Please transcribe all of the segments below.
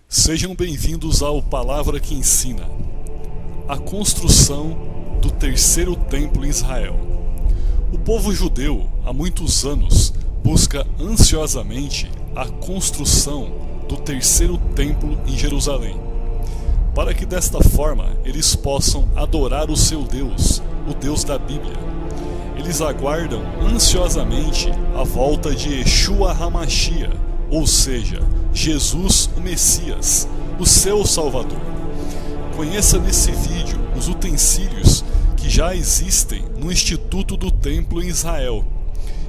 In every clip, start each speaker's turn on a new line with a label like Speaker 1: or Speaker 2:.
Speaker 1: Sejam bem-vindos ao Palavra que Ensina. A construção do terceiro templo em Israel. O povo judeu, há muitos anos, busca ansiosamente a construção do terceiro templo em Jerusalém, para que desta forma eles possam adorar o seu Deus, o Deus da Bíblia. Eles aguardam ansiosamente a volta de Yeshua HaMashiach, ou seja, Jesus o Messias, o seu Salvador. Conheça nesse vídeo os utensílios que já existem no Instituto do Templo em Israel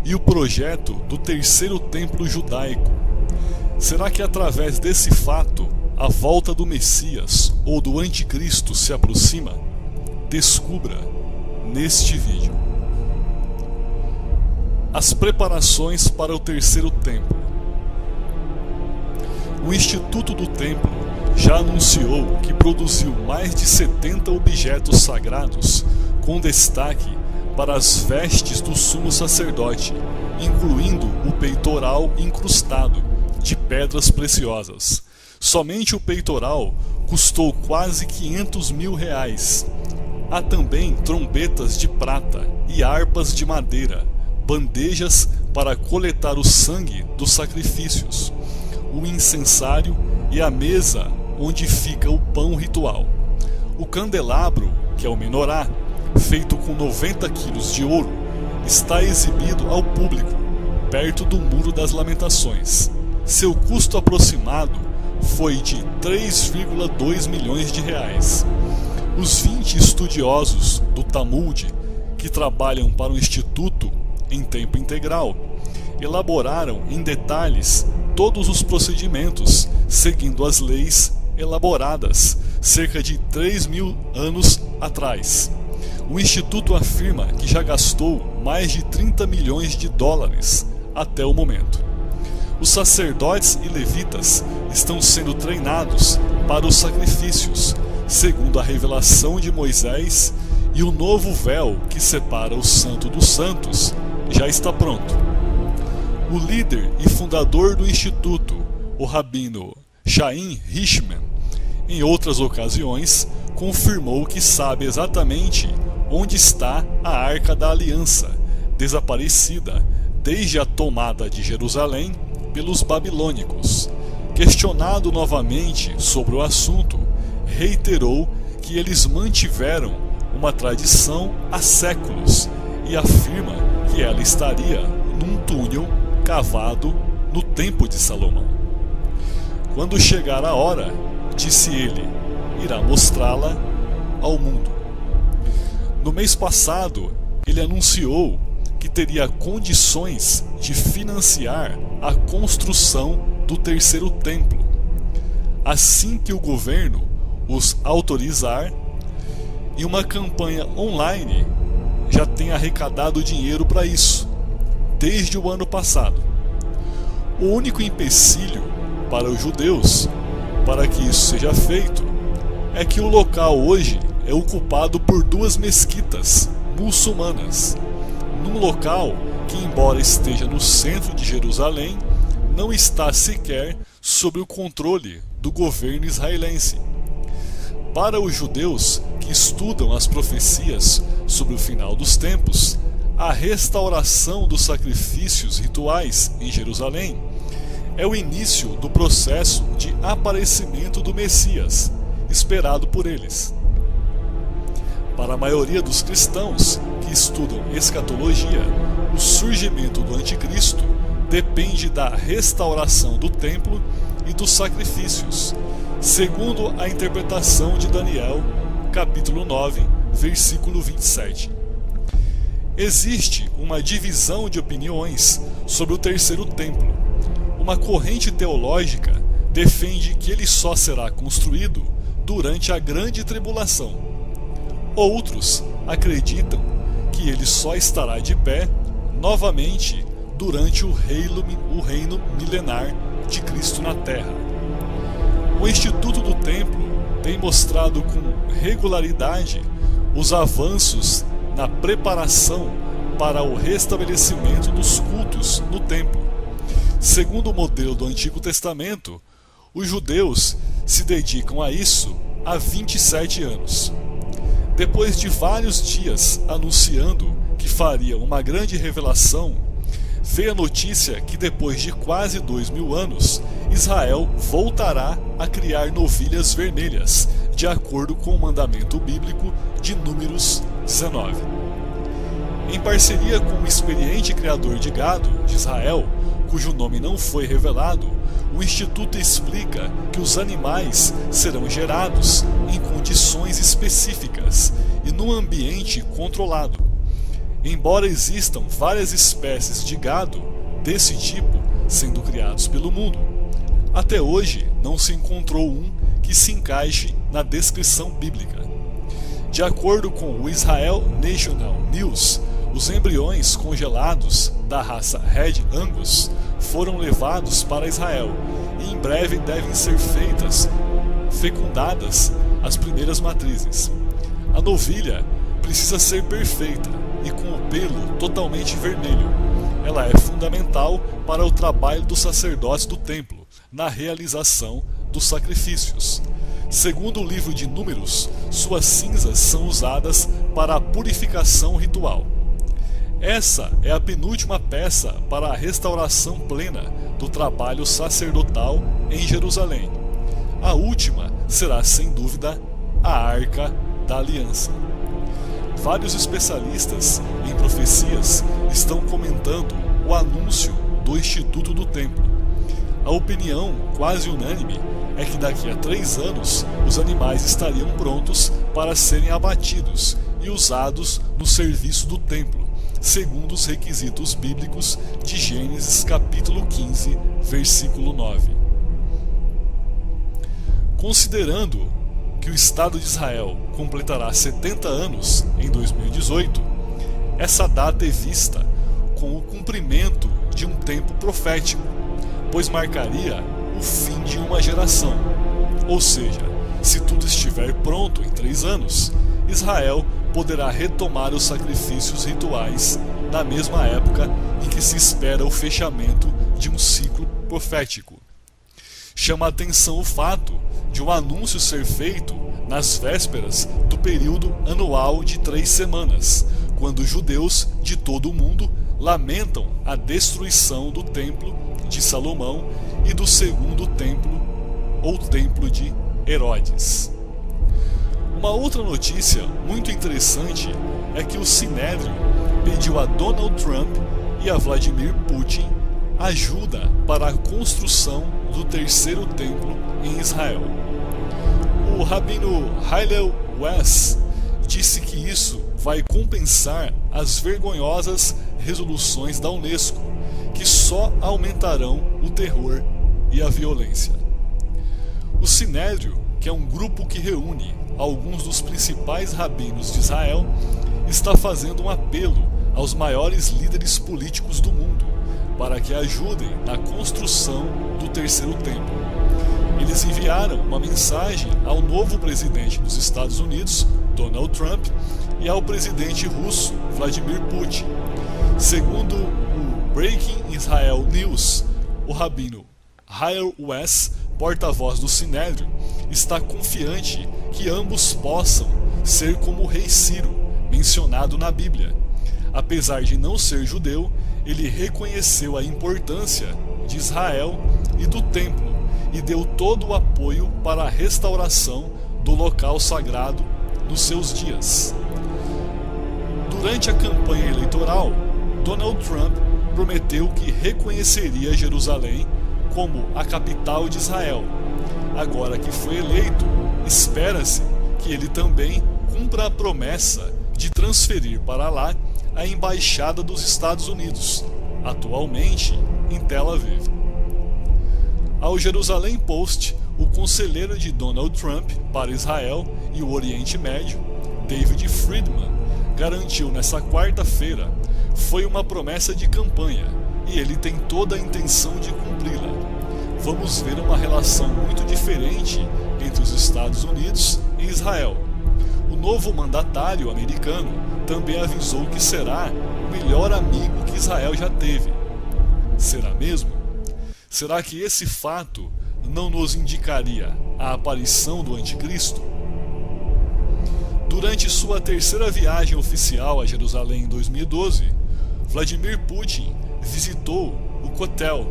Speaker 1: e o projeto do terceiro templo judaico. Será que através desse fato a volta do Messias ou do Anticristo se aproxima? Descubra neste vídeo. As preparações para o terceiro templo. O Instituto do Templo já anunciou que produziu mais de 70 objetos sagrados, com destaque para as vestes do sumo sacerdote, incluindo o peitoral incrustado de pedras preciosas. Somente o peitoral custou quase R$500.000. Há também trombetas de prata e harpas de madeira, bandejas para coletar o sangue dos sacrifícios, o incensário e a mesa onde fica o pão ritual. O candelabro, que é o menorá, feito com 90 quilos de ouro, está exibido ao público, perto do Muro das Lamentações. Seu custo aproximado foi de R$3,2 milhões. Os 20 estudiosos do Talmud, que trabalham para o Instituto em tempo integral, elaboraram em detalhes todos os procedimentos, seguindo as leis elaboradas cerca de 3.000 anos atrás. O Instituto afirma que já gastou mais de $30 milhões até o momento. Os sacerdotes e levitas estão sendo treinados para os sacrifícios, segundo a revelação de Moisés, e o novo véu que separa o Santo dos Santos já está pronto. O líder e fundador do Instituto, o rabino Chaim Richman, em outras ocasiões, confirmou que sabe exatamente onde está a Arca da Aliança, desaparecida desde a tomada de Jerusalém pelos babilônicos. Questionado novamente sobre o assunto, reiterou que eles mantiveram uma tradição há séculos e afirma que ela estaria num túnel cavado no Templo de Salomão. Quando chegar a hora, disse ele, irá mostrá-la ao mundo. No mês passado, ele anunciou que teria condições de financiar a construção do terceiro templo, assim que o governo os autorizar, e uma campanha online já tem arrecadado dinheiro para isso desde o ano passado. O único empecilho para os judeus para que isso seja feito é que o local hoje é ocupado por duas mesquitas muçulmanas, num local que, embora esteja no centro de Jerusalém, não está sequer sob o controle do governo israelense. Para os judeus que estudam as profecias sobre o final dos tempos, a restauração dos sacrifícios rituais em Jerusalém é o início do processo de aparecimento do Messias, esperado por eles. Para a maioria dos cristãos que estudam escatologia, o surgimento do Anticristo depende da restauração do templo e dos sacrifícios, segundo a interpretação de Daniel, capítulo 9, versículo 27. Existe uma divisão de opiniões sobre o terceiro templo. Uma corrente teológica defende que ele só será construído durante a grande tribulação. Outros acreditam que ele só estará de pé novamente durante o reino milenar de Cristo na Terra. O Instituto do Templo tem mostrado com regularidade os avanços na preparação para o restabelecimento dos cultos no templo. Segundo o modelo do Antigo Testamento, Os judeus se dedicam a isso há 27 anos. Depois de vários dias anunciando que faria uma grande revelação, veio a notícia que depois de quase 2000 anos, Israel voltará a criar novilhas vermelhas, de acordo com o mandamento bíblico de Números 19. Em parceria com o experiente criador de gado de Israel, cujo nome não foi revelado, o Instituto explica que os animais serão gerados em condições específicas e num ambiente controlado. Embora existam várias espécies de gado desse tipo sendo criados pelo mundo, até hoje não se encontrou um que se encaixe na descrição bíblica. De acordo com o Israel National News, os embriões congelados da raça Red Angus foram levados para Israel e em breve devem ser fecundadas as primeiras matrizes. A novilha precisa ser perfeita e com o pelo totalmente vermelho. Ela é fundamental para o trabalho dos sacerdotes do templo na realização dos sacrifícios. Segundo o livro de Números, suas cinzas são usadas para a purificação ritual. Essa é a penúltima peça para a restauração plena do trabalho sacerdotal em Jerusalém. A última será, sem dúvida, a Arca da Aliança. Vários especialistas em profecias estão comentando o anúncio do Instituto do Templo. A opinião quase unânime é que daqui a 3 anos os animais estariam prontos para serem abatidos e usados no serviço do templo, segundo os requisitos bíblicos de Gênesis capítulo 15, versículo 9. Considerando que o Estado de Israel completará 70 anos em 2018, essa data é vista com o cumprimento de um tempo profético, pois marcaria o fim de uma geração. Ou seja, se tudo estiver pronto em 3 anos, Israel poderá retomar os sacrifícios rituais na mesma época em que se espera o fechamento de um ciclo profético. Chama a atenção o fato de um anúncio ser feito nas vésperas do período anual de 3 semanas, quando os judeus de todo o mundo lamentam a destruição do templo de Salomão e do segundo templo, ou templo de Herodes. Uma outra notícia muito interessante é que o Sinédrio pediu a Donald Trump e a Vladimir Putin ajuda para a construção do terceiro templo em Israel. O rabino Hillel Wess disse que isso vai compensar as vergonhosas resoluções da Unesco, que só aumentarão o terror e a violência. O Sinédrio, que é um grupo que reúne alguns dos principais rabinos de Israel, está fazendo um apelo aos maiores líderes políticos do mundo para que ajudem na construção do terceiro templo. Eles enviaram uma mensagem ao novo presidente dos Estados Unidos, Donald Trump, e ao presidente russo, Vladimir Putin. Segundo o Breaking Israel News, o rabino Hillel Wess, porta-voz do Sinédrio, está confiante que ambos possam ser como o rei Ciro, mencionado na Bíblia. Apesar de não ser judeu, ele reconheceu a importância de Israel e do templo e deu todo o apoio para a restauração do local sagrado nos seus dias. Durante a campanha eleitoral, Donald Trump prometeu que reconheceria Jerusalém como a capital de Israel. Agora que foi eleito, espera-se que ele também cumpra a promessa de transferir para lá a embaixada dos Estados Unidos, atualmente em Tel Aviv. Ao Jerusalém Post, o conselheiro de Donald Trump para Israel e o Oriente Médio, David Friedman, garantiu nesta quarta-feira: foi uma promessa de campanha e ele tem toda a intenção de cumpri-la. Vamos ver uma relação muito diferente entre os Estados Unidos e Israel. O novo mandatário americano também avisou que será o melhor amigo que Israel já teve. Será mesmo? Será que esse fato não nos indicaria a aparição do Anticristo? Durante sua terceira viagem oficial a Jerusalém em 2012, Vladimir Putin visitou o Kotel,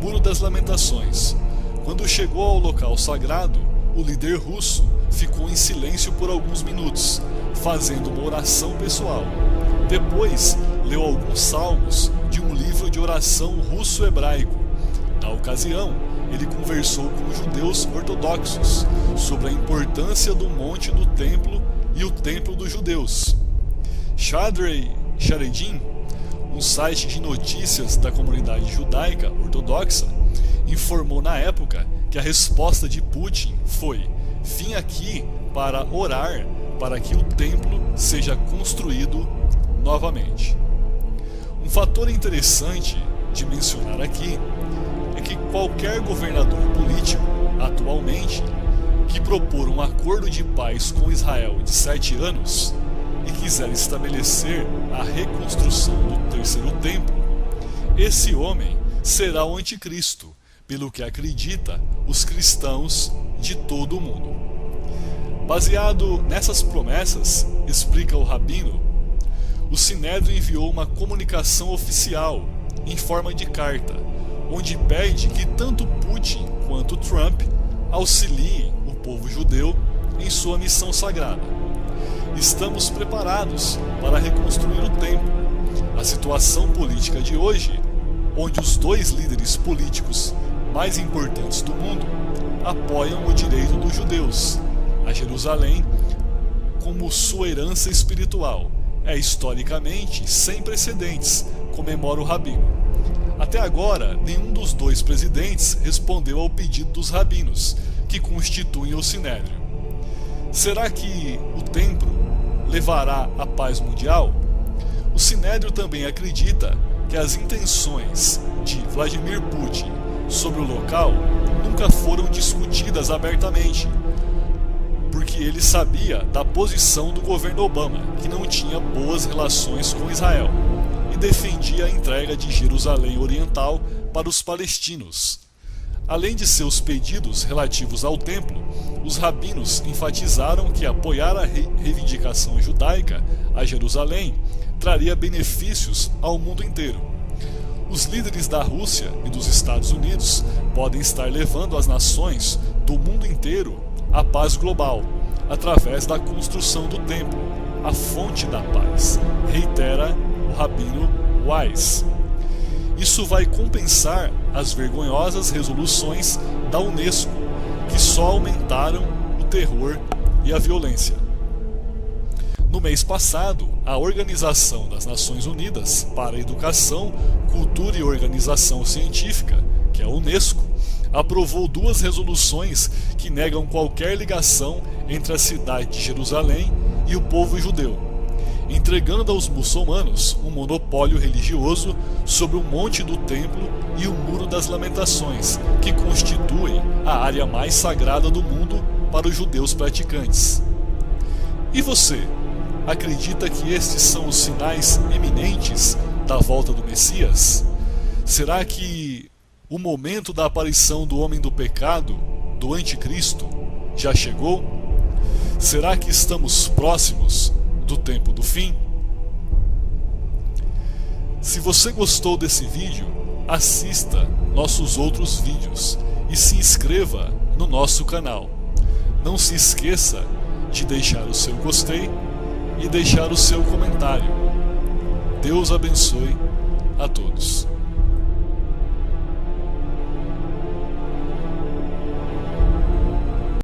Speaker 1: Muro das Lamentações. Quando chegou ao local sagrado, o líder russo ficou em silêncio por alguns minutos, fazendo uma oração pessoal. Depois, leu alguns salmos de um livro de oração russo-hebraico. Na ocasião, ele conversou com judeus ortodoxos sobre a importância do Monte do Templo e o Templo dos Judeus. Shadrei Sharedim, um site de notícias da comunidade judaica ortodoxa, informou na época que a resposta de Putin foi: vim aqui para orar para que o templo seja construído novamente. Um fator interessante de mencionar aqui é que qualquer governador político atualmente que propor um acordo de paz com Israel de 7 anos e quiser estabelecer a reconstrução do terceiro templo, esse homem será o anticristo, pelo que acredita os cristãos de todo o mundo. Baseado nessas promessas, explica o rabino, o Sinédrio enviou uma comunicação oficial em forma de carta, onde pede que tanto Putin quanto Trump auxiliem o povo judeu em sua missão sagrada. Estamos preparados para reconstruir o templo. A situação política de hoje, onde os dois líderes políticos mais importantes do mundo apoiam o direito dos judeus a Jerusalém como sua herança espiritual, é historicamente sem precedentes, comemora o rabino. Até agora, nenhum dos dois presidentes respondeu ao pedido dos rabinos, que constituem o Sinédrio. Será que o templo levará à paz mundial? O Sinédrio também acredita que as intenções de Vladimir Putin sobre o local nunca foram discutidas abertamente, porque ele sabia da posição do governo Obama, que não tinha boas relações com Israel, e defendia a entrega de Jerusalém Oriental para os palestinos. Além de seus pedidos relativos ao templo, os rabinos enfatizaram que apoiar a reivindicação judaica a Jerusalém traria benefícios ao mundo inteiro. Os líderes da Rússia e dos Estados Unidos podem estar levando as nações do mundo inteiro à paz global, através da construção do templo, a fonte da paz, reitera o rabino Weiss. Isso vai compensar as vergonhosas resoluções da Unesco, que só aumentaram o terror e a violência. No mês passado, a Organização das Nações Unidas para a Educação, Cultura e Organização Científica, que é a Unesco, aprovou 2 resoluções que negam qualquer ligação entre a cidade de Jerusalém e o povo judeu, entregando aos muçulmanos um monopólio religioso sobre o Monte do Templo e o Muro das Lamentações, que constituem a área mais sagrada do mundo para os judeus praticantes. E você, acredita que estes são os sinais eminentes da volta do Messias? Será que o momento da aparição do homem do pecado, do anticristo, já chegou? Será que estamos próximos do tempo do fim? Se você gostou desse vídeo, assista nossos outros vídeos e se inscreva no nosso canal. Não se esqueça de deixar o seu gostei e deixar o seu comentário. Deus abençoe a todos.